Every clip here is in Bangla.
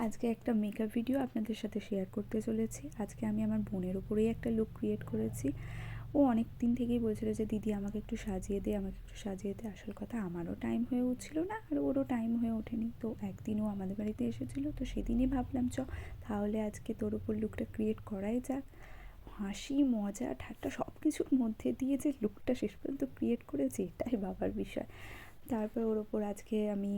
আজকে একটা মেকআপ ভিডিও আপনাদের সাথে শেয়ার করতে চলেছি। আজকে আমি আমার বোনের উপরেই একটা লুক ক্রিয়েট করেছি। ও অনেক দিন থেকেই বলছিল যে দিদি আমাকে একটু সাজিয়ে দে, আমাকে একটু সাজিয়ে দে। আসল কথা আমারও টাইম হয়ে উঠছিল না, আর ওরও টাইম হয়ে ওঠেনি। তো একদিন ও আমাদের বাড়িতে এসেছিলো, তো সেদিনই ভাবলাম তাহলে আজকে তোর উপর লুকটা ক্রিয়েট করাই যাক। হাসি মজা ঠাট্টা সব কিছুর মধ্যে দিয়ে যে লুকটা শেষ পর্যন্ত ক্রিয়েট করেছি, এটাই ভাবার বিষয়। তারপর ওর ওপর আজকে আমি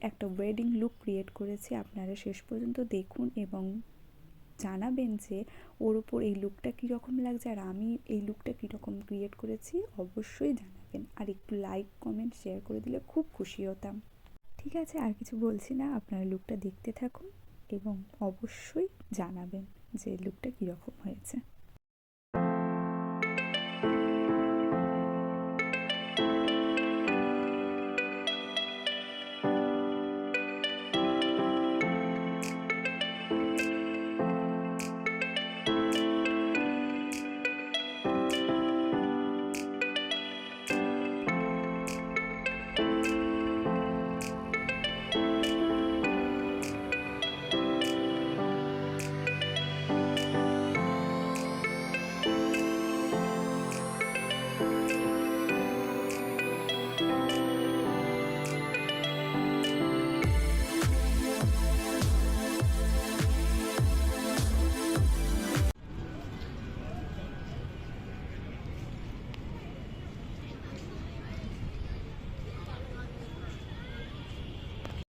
একটা ওয়েডিং লুক ক্রিয়েট করেছি। আপনারা শেষ পর্যন্ত দেখুন এবং জানাবেন যে ওর ওপর এই লুকটা কীরকম লাগছে, আর আমি এই লুকটা কীরকম ক্রিয়েট করেছি অবশ্যই জানাবেন। আর একটু লাইক কমেন্ট শেয়ার করে দিলে খুব খুশি হতাম। ঠিক আছে, আর কিছু বলছি না, আপনারা লুকটা দেখতে থাকুন এবং অবশ্যই জানাবেন যে লুকটা কীরকম হয়েছে।